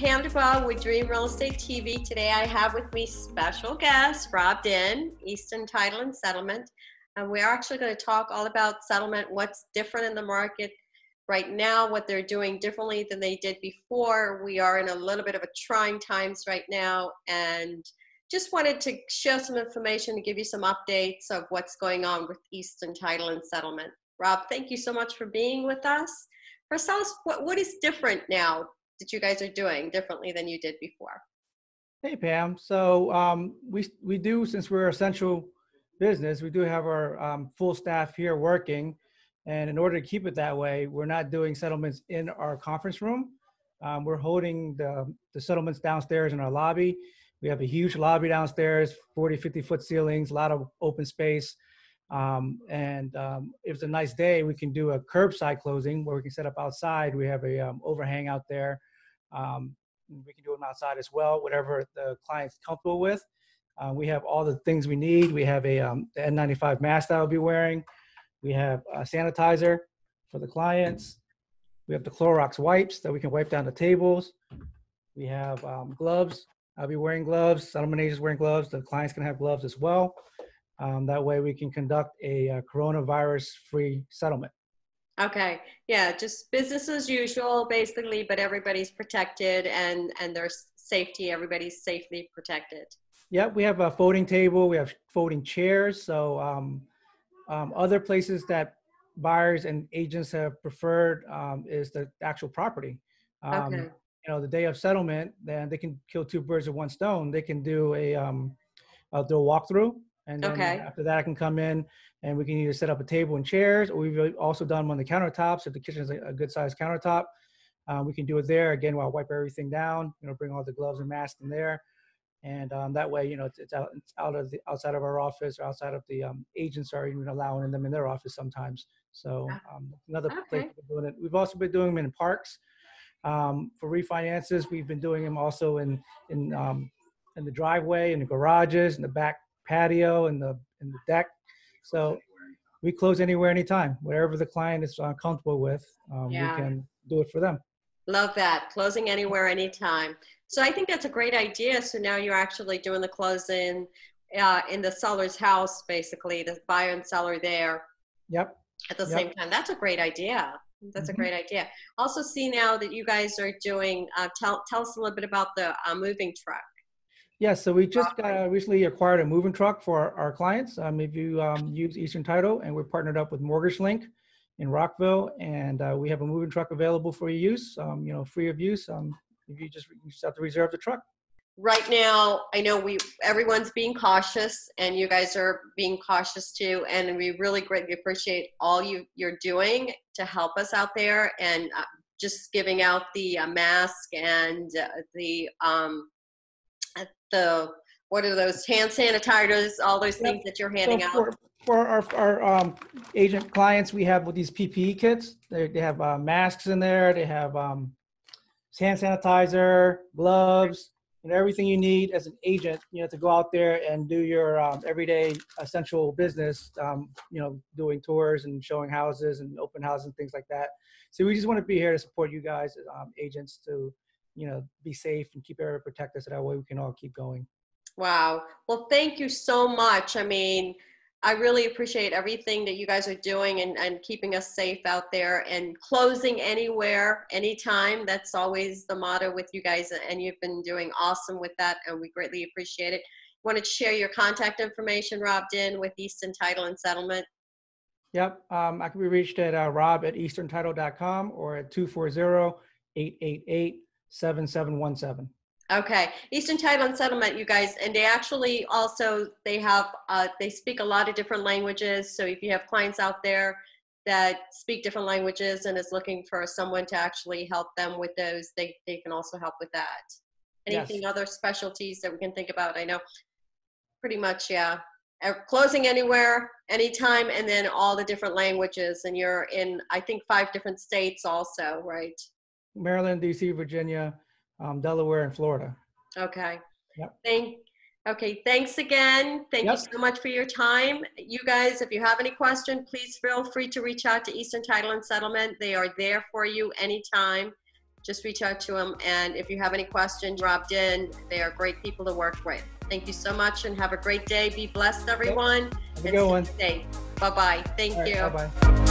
Pam DuBois with Dream Real Estate TV. Today I have with me special guest, Rob Dinh, Eastern Title and Settlement. And we're actually going to talk all about settlement, what's different in the market right now, what they're doing differently than they did before. We are in a little bit of a trying times right now, and just wanted to share some information to give you some updates of what's going on with Eastern Title and Settlement. Rob, thank you so much for being with us. First, tell us what is different now that you guys are doing differently than you did before. Hey, Pam. So we do, since we're essential business, we do have our full staff here working. And in order to keep it that way, we're not doing settlements in our conference room. We're holding the settlements downstairs in our lobby. We have a huge lobby downstairs, 40, 50-foot ceilings, a lot of open space. If it's a nice day, we can do a curbside closing where we can set up outside. We have a overhang out there. We can do them outside as well, whatever the client's comfortable with. We have all the things we need. We have the N95 mask that I'll be wearing. We have a sanitizer for the clients. We have the Clorox wipes that we can wipe down the tables. We have gloves. I'll be wearing gloves. Settlement agents wearing gloves. The clients can have gloves as well. That way we can conduct a coronavirus-free settlement. Okay, yeah, just business as usual, basically, but everybody's protected and their safety, everybody's safely protected. Yep, we have a folding table. We have folding chairs. So other places that buyers and agents have preferred is the actual property. Okay. You know, the day of settlement, then they can kill two birds with one stone. They can do I'll do a walkthrough. And then after that, I can come in and we can either set up a table and chairs, or we've also done them on the countertops. If the kitchen is a good sized countertop, we can do it there. Again, while I wipe everything down, you know, bring all the gloves and masks in there. And that way, you know, it's outside of our office, or outside of the agents are even allowing them in their office sometimes. So another place we're doing it. We've also been doing them in parks. For refinances, we've been doing them also in the driveway, in the garages, in the back patio, in the deck. So we close anywhere, anytime, wherever the client is comfortable with. We can do it for them. Love that, closing anywhere, anytime. So I think that's a great idea. So now you're actually doing the closing in the seller's house, basically, the buyer and seller there. Yep. At the same time. That's a great idea. That's a great idea. Also see now that you guys are doing, tell us a little bit about the moving truck. Yes, so we just recently acquired a moving truck for our clients. If you use Eastern Title, and we're partnered up with Mortgage Link in Rockville, and we have a moving truck available for your use, you know, free of use. If you just have to reserve the truck. Right now, I know everyone's being cautious, and you guys are being cautious too, and we really greatly appreciate all you're doing to help us out there, and just giving out the mask and what are those, hand sanitizers, all those things that you're handing out. For our agent clients, we have these PPE kits. They have masks in there. They have hand sanitizer, gloves, and everything you need as an agent, you know, to go out there and do your everyday essential business, you know, doing tours and showing houses and open houses and things like that. So we just want to be here to support you guys, agents, to, you know, be safe and keep everyone protected, so that way we can all keep going. Wow. Well, thank you so much. I mean, I really appreciate everything that you guys are doing and keeping us safe out there, and closing anywhere, anytime. That's always the motto with you guys, and you've been doing awesome with that, and we greatly appreciate it. Want to share your contact information, Rob Dinh, with Eastern Title and Settlement? Yep. I can be reached at rob@easterntitle.com or at 240-888-7717. Okay, Eastern Title and Settlement, you guys, and they actually also, they speak a lot of different languages. So if you have clients out there that speak different languages and is looking for someone to actually help them with those, they can also help with that. Anything other specialties that we can think about? I know pretty much, closing anywhere, anytime, and then all the different languages. And you're in, I think, 5 different states also, right? Maryland, DC, Virginia, Delaware, and Florida. Okay. Yep. Okay, thanks again. Thank you so much for your time. You guys, if you have any question, please feel free to reach out to Eastern Title and Settlement. They are there for you anytime. just reach out to them. And if you have any questions, Rob Dinh, they are great people to work with. Thank you so much and have a great day. Be blessed, everyone. Have a good one. Stay safe. Bye-bye. Thank you. Bye-bye.